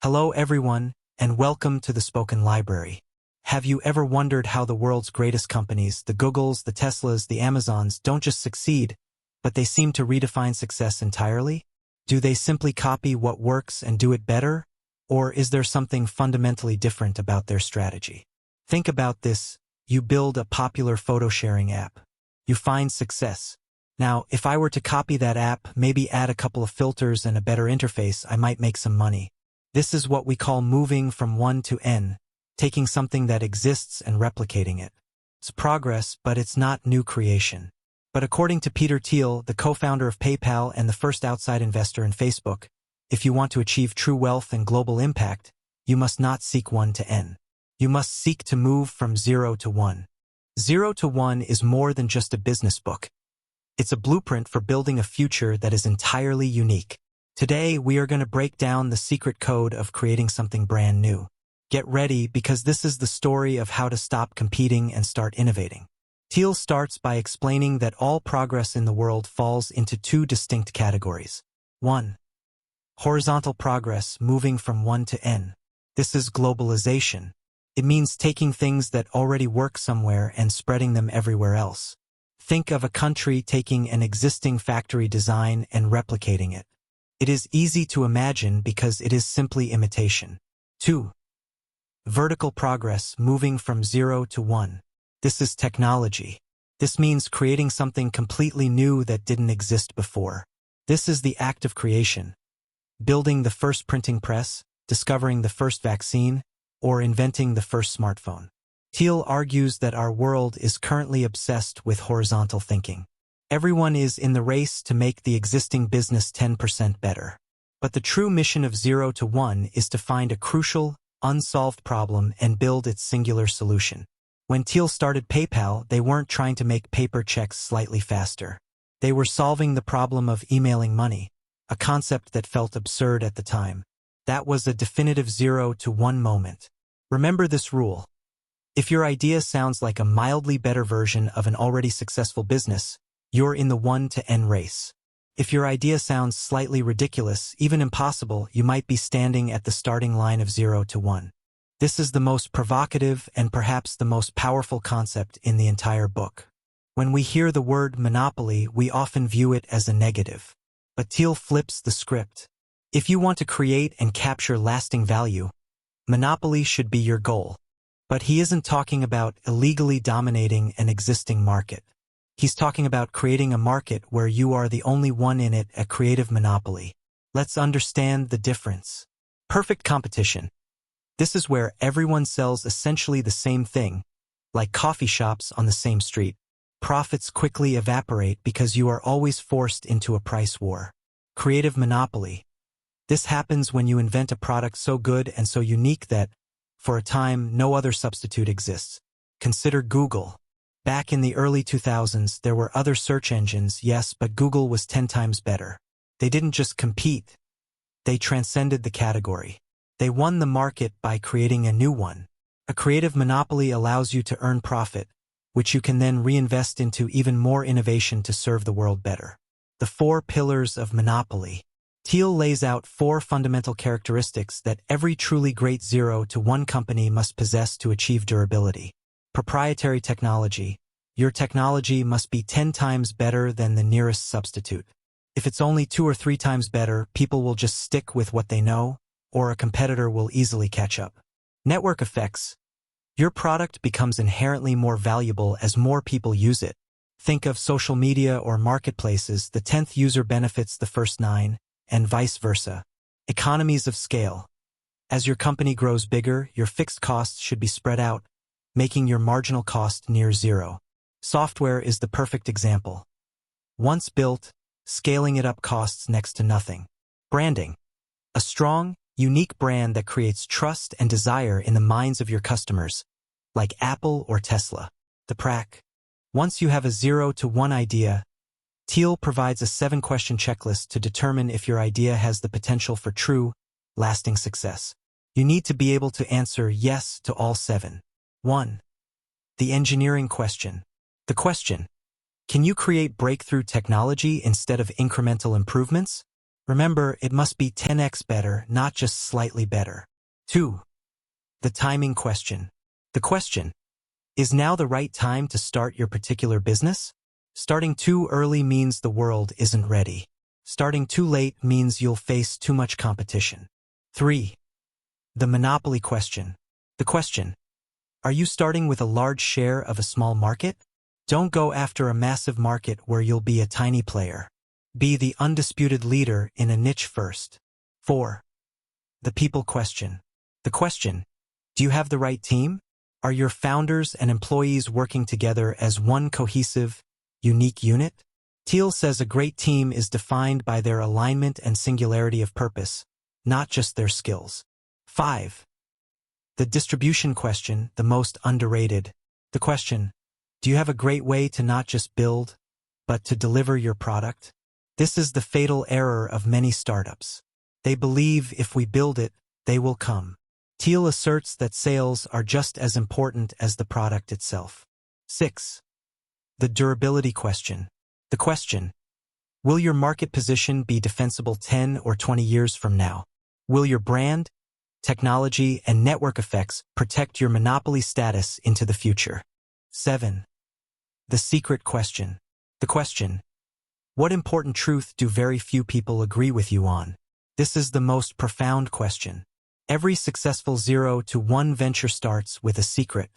Hello everyone, and welcome to the Spoken Library. Have you ever wondered how the world's greatest companies, the Googles, the Teslas, the Amazons, don't just succeed, but they seem to redefine success entirely? Do they simply copy what works and do it better? Or is there something fundamentally different about their strategy? Think about this. You build a popular photo-sharing app. You find success. Now, if I were to copy that app, maybe add a couple of filters and a better interface, I might make some money. This is what we call moving from 1 to N, taking something that exists and replicating it. It's progress, but it's not new creation. But according to Peter Thiel, the co-founder of PayPal and the first outside investor in Facebook, if you want to achieve true wealth and global impact, you must not seek 1 to N. You must seek to move from 0 to 1. 0 to 1 is more than just a business book. It's a blueprint for building a future that is entirely unique. Today, we are going to break down the secret code of creating something brand new. Get ready, because this is the story of how to stop competing and start innovating. Thiel starts by explaining that all progress in the world falls into two distinct categories. 1. Horizontal progress, moving from 1 to N. This is globalization. It means taking things that already work somewhere and spreading them everywhere else. Think of a country taking an existing factory design and replicating it. It is easy to imagine because it is simply imitation. 2. Vertical progress, moving from 0 to 1. This is technology. This means creating something completely new that didn't exist before. This is the act of creation. Building the first printing press, discovering the first vaccine, or inventing the first smartphone. Thiel argues that our world is currently obsessed with horizontal thinking. Everyone is in the race to make the existing business 10% better. But the true mission of 0 to 1 is to find a crucial, unsolved problem and build its singular solution. When Thiel started PayPal, they weren't trying to make paper checks slightly faster. They were solving the problem of emailing money, a concept that felt absurd at the time. That was a definitive 0 to 1 moment. Remember this rule. If your idea sounds like a mildly better version of an already successful business, you're in the 1 to N race. If your idea sounds slightly ridiculous, even impossible, you might be standing at the starting line of 0 to 1. This is the most provocative and perhaps the most powerful concept in the entire book. When we hear the word monopoly, we often view it as a negative. But Thiel flips the script. If you want to create and capture lasting value, monopoly should be your goal. But he isn't talking about illegally dominating an existing market. He's talking about creating a market where you are the only one in it, a creative monopoly. Let's understand the difference. Perfect competition. This is where everyone sells essentially the same thing, like coffee shops on the same street. Profits quickly evaporate because you are always forced into a price war. Creative monopoly. This happens when you invent a product so good and so unique that, for a time, no other substitute exists. Consider Google. Back in the early 2000s, there were other search engines, yes, but Google was 10 times better. They didn't just compete. They transcended the category. They won the market by creating a new one. A creative monopoly allows you to earn profit, which you can then reinvest into even more innovation to serve the world better. The 4 pillars of monopoly. Thiel lays out 4 fundamental characteristics that every truly great 0 to 1 company must possess to achieve durability. Proprietary technology. Your technology must be 10 times better than the nearest substitute. If it's only 2 or 3 times better, people will just stick with what they know, or a competitor will easily catch up. Network effects. Your product becomes inherently more valuable as more people use it. Think of social media or marketplaces. The 10th user benefits the first 9, and vice versa. Economies of scale. As your company grows bigger, your fixed costs should be spread out, making your marginal cost near 0. Software is the perfect example. Once built, scaling it up costs next to nothing. Branding. A strong, unique brand that creates trust and desire in the minds of your customers, like Apple or Tesla. The prac. Once you have a 0 to 1 idea, Thiel provides a 7-question checklist to determine if your idea has the potential for true, lasting success. You need to be able to answer yes to all 7. 1. The engineering question. The question: can you create breakthrough technology instead of incremental improvements? Remember, it must be 10x better, not just slightly better. 2. The timing question. The question, is now the right time to start your particular business? Starting too early means the world isn't ready. Starting too late means you'll face too much competition. 3. The monopoly question. The question, are you starting with a large share of a small market? Don't go after a massive market where you'll be a tiny player. Be the undisputed leader in a niche first. 4. The people question. The question, do you have the right team? Are your founders and employees working together as one cohesive, unique unit? Thiel says a great team is defined by their alignment and singularity of purpose, not just their skills. 5. The distribution question, the most underrated. The question, do you have a great way to not just build, but to deliver your product? This is the fatal error of many startups. They believe if we build it, they will come. Thiel asserts that sales are just as important as the product itself. 6. The durability question. The question, will your market position be defensible 10 or 20 years from now? Will your brand, technology, and network effects protect your monopoly status into the future? 7. The secret question. The question, what important truth do very few people agree with you on? This is the most profound question. Every successful 0 to 1 venture starts with a secret.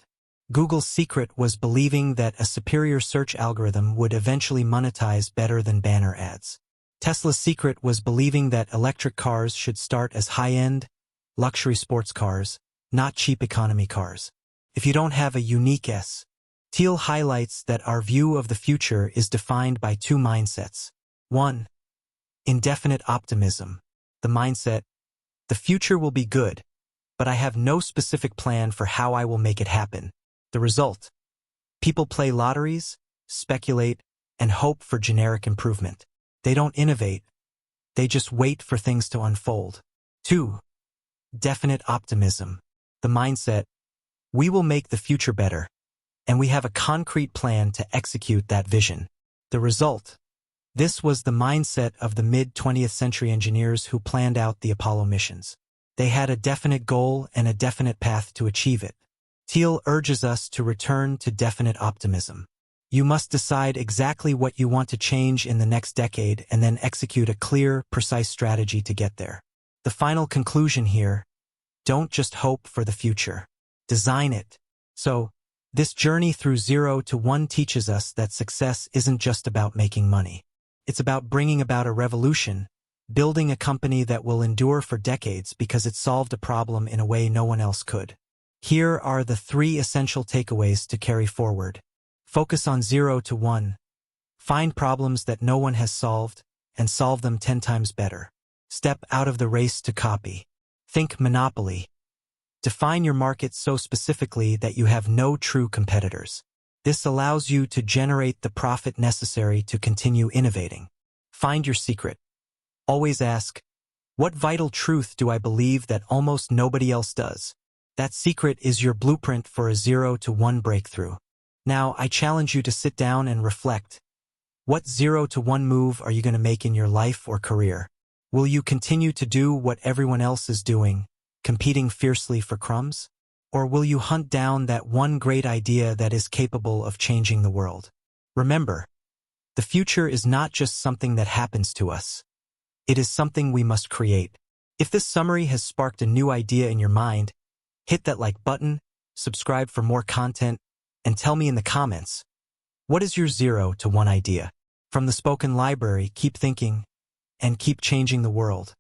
Google's secret was believing that a superior search algorithm would eventually monetize better than banner ads. Tesla's secret was believing that electric cars should start as high-end, luxury sports cars, not cheap economy cars. If you don't have a unique S, Thiel highlights that our view of the future is defined by 2 mindsets. 1. Indefinite optimism. The mindset, the future will be good, but I have no specific plan for how I will make it happen. The result, people play lotteries, speculate, and hope for generic improvement. They don't innovate. They just wait for things to unfold. 2. Definite optimism. The mindset, we will make the future better, and we have a concrete plan to execute that vision. The result, this was the mindset of the mid-20th century engineers who planned out the Apollo missions. They had a definite goal and a definite path to achieve it. Thiel urges us to return to definite optimism. You must decide exactly what you want to change in the next decade and then execute a clear, precise strategy to get there. The final conclusion here, don't just hope for the future. Design it. So, this journey through 0 to 1 teaches us that success isn't just about making money. It's about bringing about a revolution, building a company that will endure for decades because it solved a problem in a way no one else could. Here are the 3 essential takeaways to carry forward. Focus on 0 to 1. Find problems that no one has solved and solve them 10 times better. Step out of the race to copy. Think monopoly. Define your market so specifically that you have no true competitors. This allows you to generate the profit necessary to continue innovating. Find your secret. Always ask, what vital truth do I believe that almost nobody else does? That secret is your blueprint for a 0 to 1 breakthrough. Now, I challenge you to sit down and reflect. What 0 to 1 move are you going to make in your life or career? Will you continue to do what everyone else is doing, competing fiercely for crumbs? Or will you hunt down that one great idea that is capable of changing the world? Remember, the future is not just something that happens to us. It is something we must create. If this summary has sparked a new idea in your mind, hit that like button, subscribe for more content, and tell me in the comments, what is your 0 to 1 idea? From the Spoken Library, keep thinking and keep changing the world.